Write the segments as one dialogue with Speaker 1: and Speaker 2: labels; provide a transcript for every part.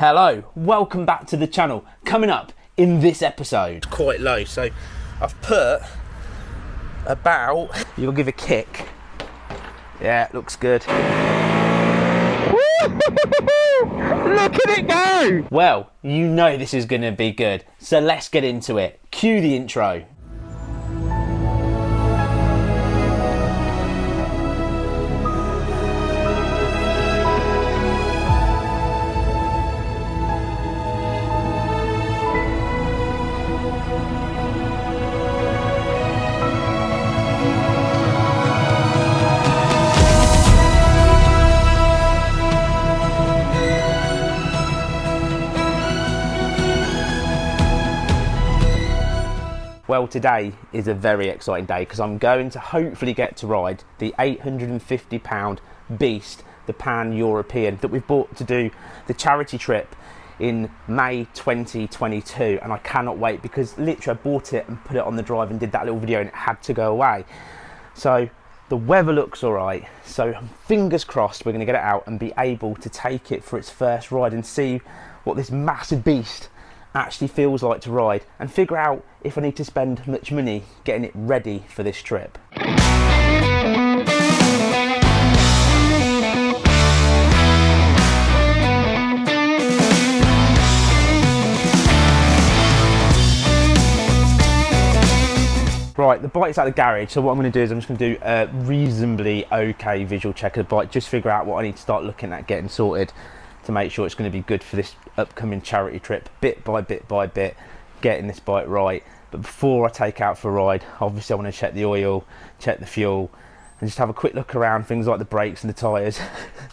Speaker 1: Hello, welcome back to the channel. Coming up in this episode, quite low, so I've put about, you'll give a kick. Yeah, looks good. Look at it go! Well, you know this is gonna be good, so let's get into it. Cue the intro. Well, today is a very exciting day because I'm going to hopefully get to ride the 850 pound beast, the Pan-European, that we've bought to do the charity trip in May 2022, and I cannot wait because literally I bought it and put it on the drive and did that little video and it had to go away. So the weather looks all right, so fingers crossed we're going to get it out and be able to take it for its first ride and see what this massive beast actually feels like to ride and figure out if I need to spend much money getting it ready for this trip. Right, the bike's out of the garage, so what I'm going to do is I'm just going to do a reasonably okay visual check of the bike, just figure out what I need to start looking at getting sorted to make sure it's going to be good for this upcoming charity trip, bit by bit, getting this bike right. But before I take out for a ride, obviously I want to check the oil, check the fuel, and just have a quick look around things like the brakes and the tyres,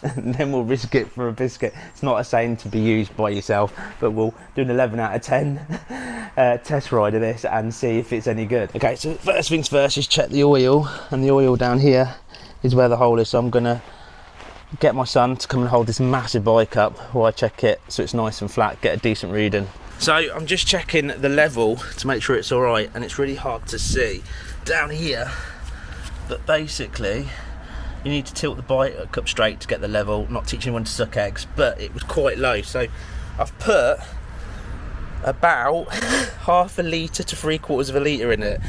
Speaker 1: and then we'll risk it for a biscuit. It's not a saying to be used by yourself, but we'll do an 11 out of 10 test ride of this and see if it's any good. Okay, so first things first is check the oil, and the oil down here is where the hole is, so I'm going to get my son to come and hold this massive bike up while I check it so it's nice and flat, get a decent reading. So I'm just checking the level to make sure it's all right, and it's really hard to see down here, but basically you need to tilt the bike up straight to get the level. Not teaching anyone to suck eggs, but it was quite low, so I've put about half a litre to 3/4 of a litre in it.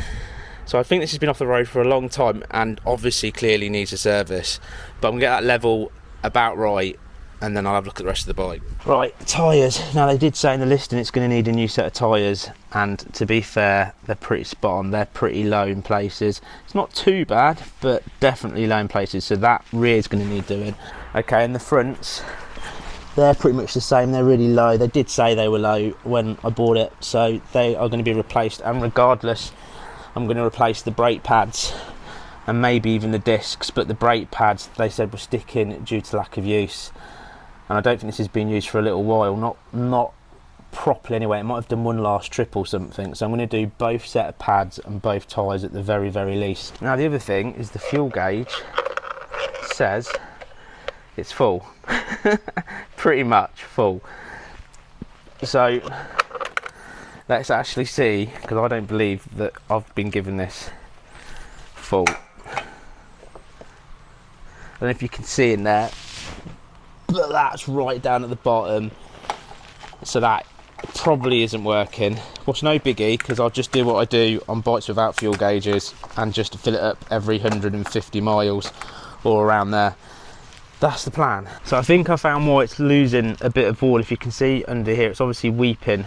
Speaker 1: So I think this has been off the road for a long time and obviously clearly needs a service, but I'm going to get that level about right and then I'll have a look at the rest of the bike. Right, tyres. Now they did say in the listing it's going to need a new set of tyres, and to be fair, they're pretty spot on. They're pretty low in places. It's not too bad, but definitely low in places, so that rear's going to need doing. Okay, and the fronts, they're pretty much the same. They're really low. They did say they were low when I bought it, so they are going to be replaced, and regardless, I'm going to replace the brake pads and maybe even the discs, but the brake pads they said were sticking due to lack of use, and I don't think this has been used for a little while, not properly anyway. It might have done one last trip or something, so I'm going to do both set of pads and both tyres at the very least. Now the other thing is the fuel gauge says it's full. Pretty much full, so let's actually see, because I don't believe that I've been given this full. I don't know if you can see in there, but that's right down at the bottom, so that probably isn't working. What's no biggie, because I'll just do what I do on bikes without fuel gauges and just fill it up every 150 miles or around there. That's the plan. So I think I found why it's losing a bit of wall. If you can see under here, it's obviously weeping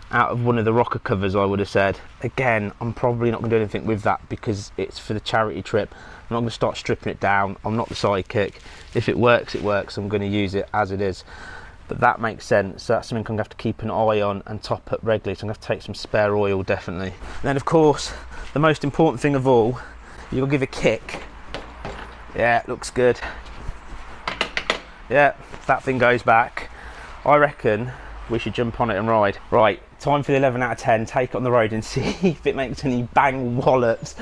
Speaker 1: out of one of the rocker covers, I would have said. Again, I'm probably not going to do anything with that because it's for the charity trip. I'm not going to start stripping it down. I'm not the sidekick. If it works, it works. I'm going to use it as it is. But that makes sense. So that's something I'm going to have to keep an eye on and top up regularly. So I'm going to have to take some spare oil, definitely. And then, of course, the most important thing of all, you'll give a kick. Yeah, looks good. Yeah, that thing goes back. I reckon we should jump on it and ride. Right, time for the 11 out of 10, take it on the road and see if it makes any bang wallops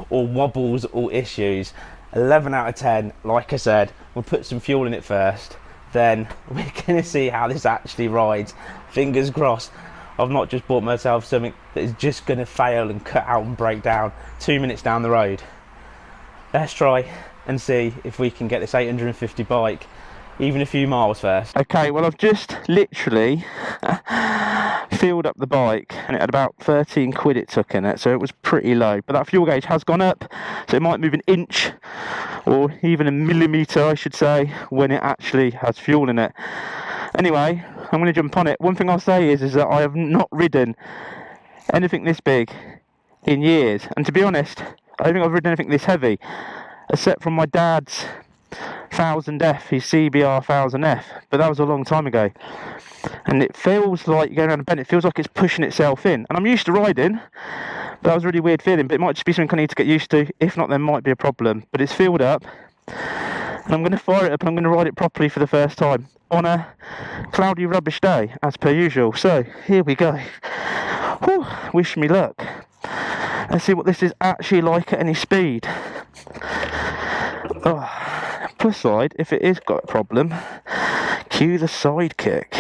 Speaker 1: or wobbles or issues. 11 out of 10, like I said, we'll put some fuel in it first, then we're gonna see how this actually rides. Fingers crossed I've not just bought myself something that is just gonna fail and cut out and break down 2 minutes down the road. Let's try and see if we can get this 850 bike even a few miles first.
Speaker 2: Okay, well I've just literally filled up the bike and it had about 13 quid it took in it, so it was pretty low. But that fuel gauge has gone up, so it might move an inch or even a millimetre, I should say, when it actually has fuel in it. Anyway, I'm going to jump on it. One thing I'll say is that I have not ridden anything this big in years, and to be honest, I don't think I've ridden anything this heavy, except from my dad's 1000F, his CBR 1000F, but that was a long time ago. And it feels like you're going around a bend, it feels like it's pushing itself in. And I'm used to riding, but that was a really weird feeling, but it might just be something I need to get used to. If not, there might be a problem. But it's filled up, and I'm going to fire it up and I'm going to ride it properly for the first time on a cloudy, rubbish day, as per usual. So, here we go. Whew, wish me luck. Let's see what this is actually like at any speed. Oh, plus side, if it is got a problem, cue the sidekick.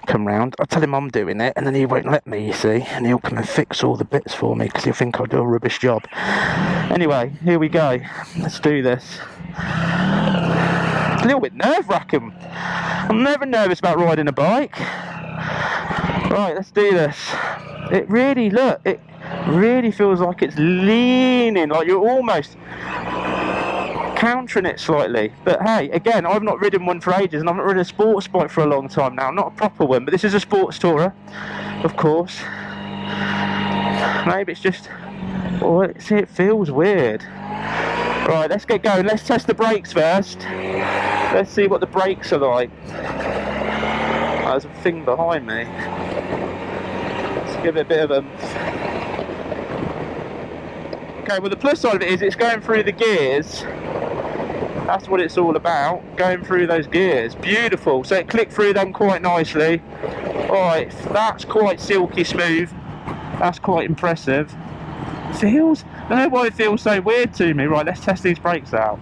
Speaker 2: Come round, I'll tell him I'm doing it, and then he won't let me, you see, and he'll come and fix all the bits for me, because he'll think I'll do a rubbish job. Anyway, here we go. Let's do this. It's a little bit nerve-wracking. I'm never nervous about riding a bike. Right, let's do this. It really, look, it really feels like it's leaning, like you're almost countering it slightly. But hey, again, I've not ridden one for ages, and I've not ridden a sports bike for a long time now. Not a proper one, but this is a sports tourer, of course. Maybe it's just, oh, it feels weird. Right, let's get going. Let's test the brakes first. Let's see what the brakes are like. There's a thing behind me. Let's give it a bit of a... Okay, well the plus side of it is it's going through the gears. That's what it's all about, going through those gears. Beautiful, so it clicked through them quite nicely. Alright, that's quite silky smooth. That's quite impressive. Feels, I don't know why it feels so weird to me. Right, let's test these brakes out.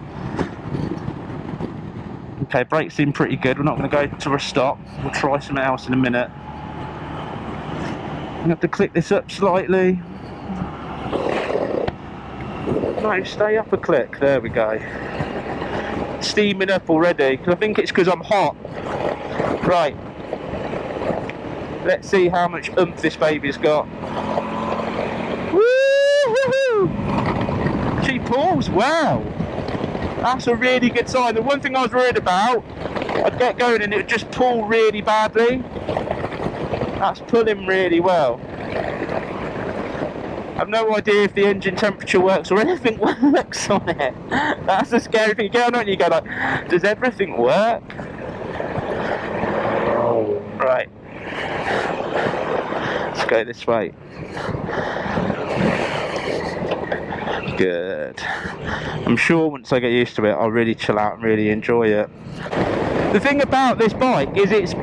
Speaker 2: Okay, brakes seem pretty good. We're not going to go to a stop. We'll try something else in a minute. I'm going to have to click this up slightly. No, stay up a click. There we go. Steaming up already. I think it's because I'm hot. Right. Let's see how much oomph this baby's got. Woo-hoo-hoo! She pulls. Wow. That's a really good sign. The one thing I was worried about, I'd get going and it would just pull really badly. That's pulling really well. I've no idea if the engine temperature works or anything works on it. That's the scary thing. You get on it and you go like, does everything work? Right. Let's go this way. Good. I'm sure once I get used to it, I'll really chill out and really enjoy it. The thing about this bike is it's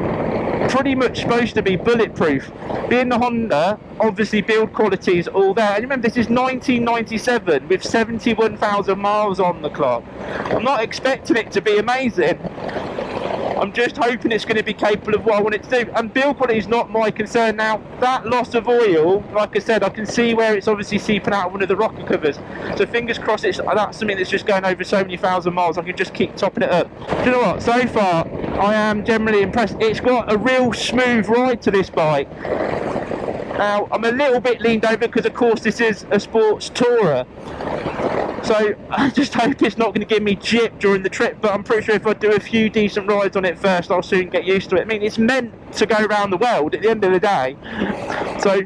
Speaker 2: pretty much supposed to be bulletproof. Being the Honda, obviously build quality is all there. And remember, this is 1997 with 71,000 miles on the clock. I'm not expecting it to be amazing. I'm just hoping it's going to be capable of what I want it to do. And build quality is not my concern. Now, that loss of oil, like I said, I can see where it's obviously seeping out of one of the rocker covers. So fingers crossed that's something that's just going over so many thousand miles. I can just keep topping it up. Do you know what? So far, I am generally impressed. It's got a real smooth ride to this bike. Now, I'm a little bit leaned over because, of course, this is a sports tourer. So I just hope it's not going to give me jip during the trip, but I'm pretty sure if I do a few decent rides on it first, I'll soon get used to it. I mean, it's meant to go around the world at the end of the day, so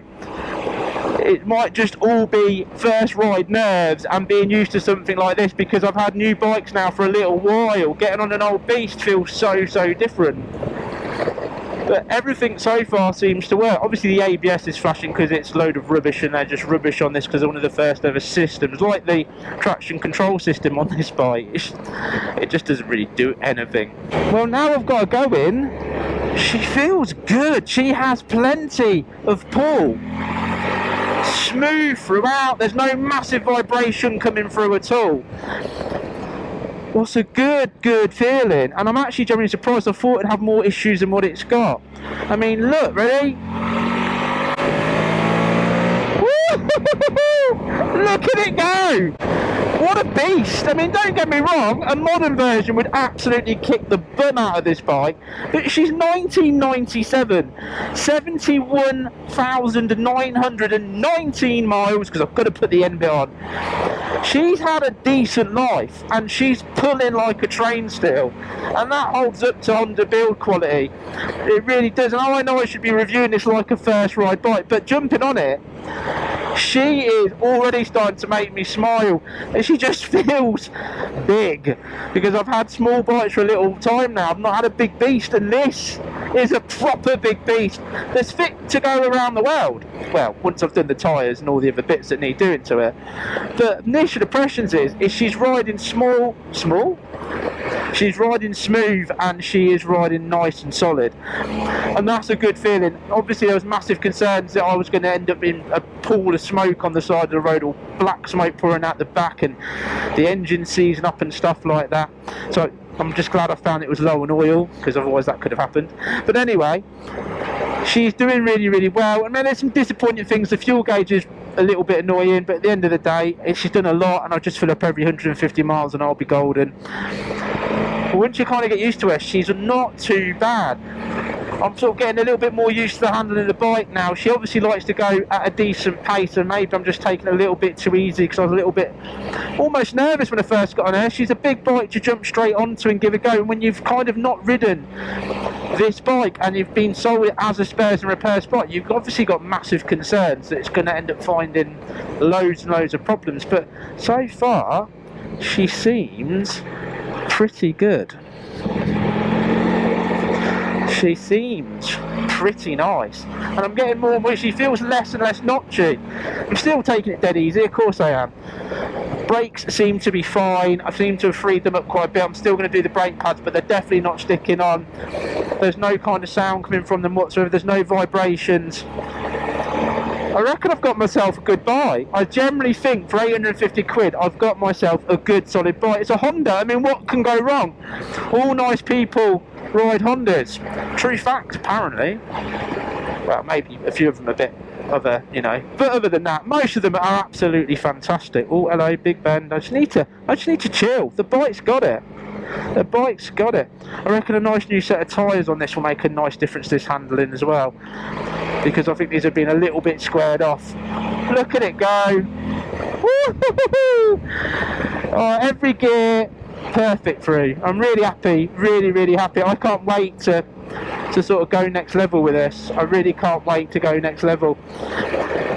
Speaker 2: it might just all be first ride nerves and being used to something like this, because I've had new bikes now for a little while. Getting on an old beast feels so different. But everything so far seems to work. Obviously the ABS is flashing because it's a load of rubbish, and they're just rubbish on this because they're one of the first ever systems. Like the traction control system on this bike, it just doesn't really do anything. Well, now I've got to go in. She feels good. She has plenty of pull. Smooth throughout. There's no massive vibration coming through at all. What's a good feeling, and I'm actually genuinely surprised. I thought it'd have more issues than what it's got. I mean, look, ready? Woo-hoo-hoo-hoo! Look at it go! what a beast. I mean, don't get me wrong, a modern version would absolutely kick the bum out of this bike, but she's 1997, 71,919 miles, because I've got to put the end bit on. She's had a decent life, and she's pulling like a train still, and that holds up to Honda build quality. It really does. And I know I should be reviewing this like a first ride bike, but jumping on it, she is already starting to make me smile, and she just feels big, because I've had small bikes for a little time now. I've not had a big beast, and this is a proper big beast that's fit to go around the world. Well, once I've done the tyres and all the other bits that need doing to it. The initial impressions is she's riding small, she's riding smooth, and she is riding nice and solid, and that's a good feeling. Obviously there was massive concerns that I was going to end up in a pool of smoke on the side of the road, or black smoke pouring out the back, and the engine seizing up and stuff like that. So I'm just glad I found it was low on oil, because otherwise that could have happened. But anyway, she's doing really, really well. And then there's some disappointing things. The fuel gauge is a little bit annoying, but at the end of the day, she's done a lot, and I'll just fill up every 150 miles and I'll be golden. But once you kind of get used to her, she's not too bad. I'm sort of getting a little bit more used to the handling of the bike now. She obviously likes to go at a decent pace, and maybe I'm just taking it a little bit too easy, because I was a little bit almost nervous when I first got on her. She's a big bike to jump straight onto and give a go, and when you've kind of not ridden this bike and you've been sold it as a spares and repairs bike, you've obviously got massive concerns that it's going to end up finding loads and loads of problems. But so far she seems pretty good. She seems pretty nice, and I'm getting more and more. She feels less and less notchy. I'm still taking it dead easy, of course I am. Brakes seem to be fine. I seem to have freed them up quite a bit. I'm still going to do the brake pads, but they're definitely not sticking on. There's no kind of sound coming from them whatsoever. There's no vibrations. I reckon I've got myself a good buy. I generally think for 850 quid I've got myself a good solid buy. It's a Honda. I mean, what can go wrong? All nice people ride Hondas. True fact, apparently. Well, maybe a few of them a bit other, you know, but other than that, most of them are absolutely fantastic. Oh, hello, Big Ben. I just need to chill. The bike's got it. The bike's got it. I reckon a nice new set of tyres on this will make a nice difference to this handling as well, because I think these have been a little bit squared off. Look at it go. Woo-hoo-hoo-hoo. Every gear perfect through. I'm really happy, really happy. I can't wait to sort of go next level with this. I really can't wait to go next level.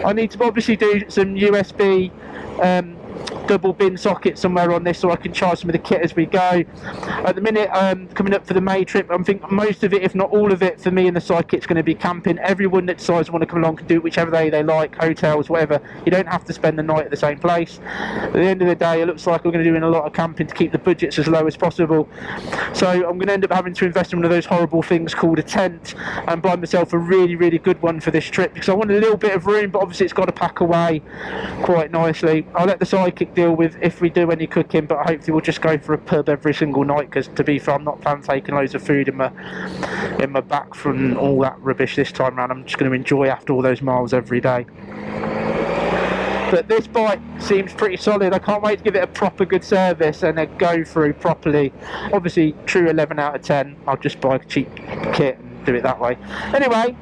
Speaker 2: I need to obviously do some USB double bin socket somewhere on this, so I can charge some of the kit as we go. At the minute, coming up for the May trip, I think most of it, if not all of it, for me and the sidekit's going to be camping. Everyone that decides to want to come along can do it whichever day they like, hotels, whatever. You don't have to spend the night at the same place. At the end of the day, it looks like we're going to be doing a lot of camping to keep the budgets as low as possible. So I'm going to end up having to invest in one of those horrible things called a tent, and buy myself a really good one for this trip, because I want a little bit of room, but obviously it's got to pack away quite nicely. I'll let the sidekick deal with if we do any cooking, but hopefully we'll just go for a pub every single night, because to be fair, I'm not planning on taking loads of food in my back from all that rubbish this time around. I'm just going to enjoy after all those miles every day. But this bike seems pretty solid. I can't wait to give it a proper good service and then go through properly. Obviously, true 11 out of 10. I'll just buy a cheap kit and do it that way. Anyway,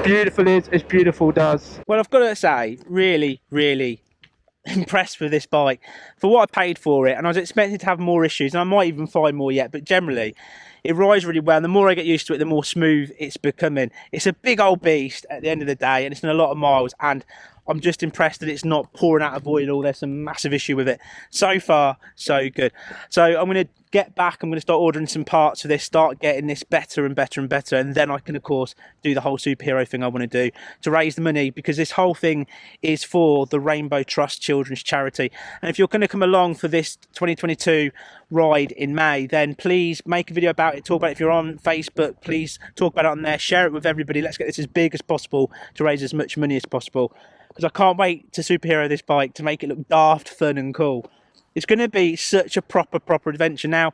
Speaker 2: beautiful is as beautiful does.
Speaker 1: Well, I've got to say, really impressed with this bike for what I paid for it, and I was expecting to have more issues, and I might even find more yet, but generally it rides really well, and the more I get used to it, the more smooth it's becoming. It's a big old beast at the end of the day, and it's in a lot of miles, and I'm just impressed that it's not pouring out of oil. There's some massive issue with it. So far, so good. So I'm going to get back. I'm going to start ordering some parts for this, start getting this better and better and better. And then I can, of course, do the whole superhero thing I want to do to raise the money, because this whole thing is for the Rainbow Trust Children's Charity. And if you're going to come along for this 2022 ride in May, then please make a video about it, talk about it. If you're on Facebook, please talk about it on there, share it with everybody. Let's get this as big as possible to raise as much money as possible, because I can't wait to superhero this bike, to make it look daft, fun and cool. It's going to be such a proper adventure. Now,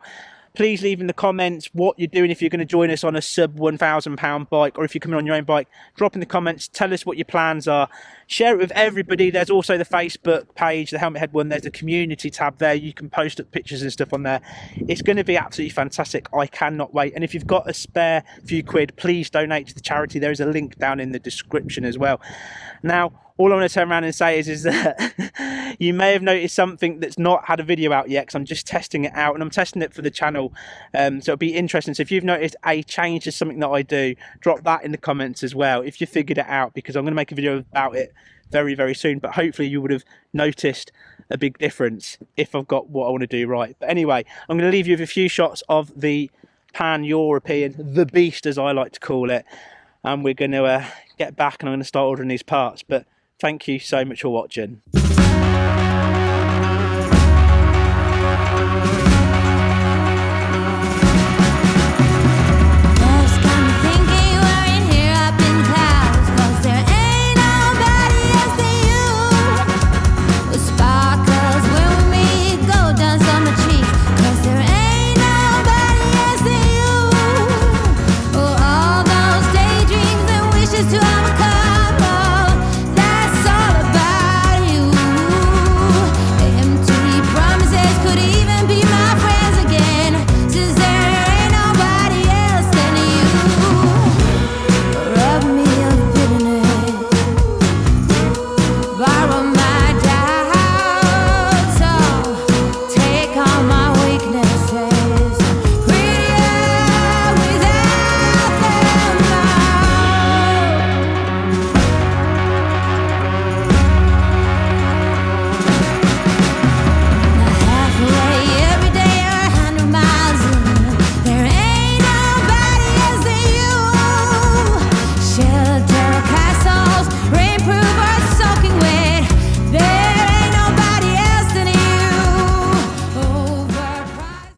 Speaker 1: Please leave in the comments what you're doing if you're going to join us on a sub £1,000 bike, or if you're coming on your own bike. Drop in the comments, tell us what your plans are. Share it with everybody. There's also the Facebook page, the Helmet Head one. There's a community tab there. You can post up pictures and stuff on there. It's going to be absolutely fantastic. I cannot wait. And if you've got a spare few quid, please donate to the charity. There is a link down in the description as well. Now, all I want to turn around and say is that you may have noticed something that's not had a video out yet, because I'm just testing it out, and I'm testing it for the channel, so it'll be interesting. So if you've noticed a change to something that I do, drop that in the comments as well if you figured it out, because I'm going to make a video about it very, very soon. But hopefully you would have noticed a big difference if I've got what I want to do right. But anyway, I'm going to leave you with a few shots of the Pan-European, the beast as I like to call it, and we're going to get back and I'm going to start ordering these parts. But thank you so much for watching.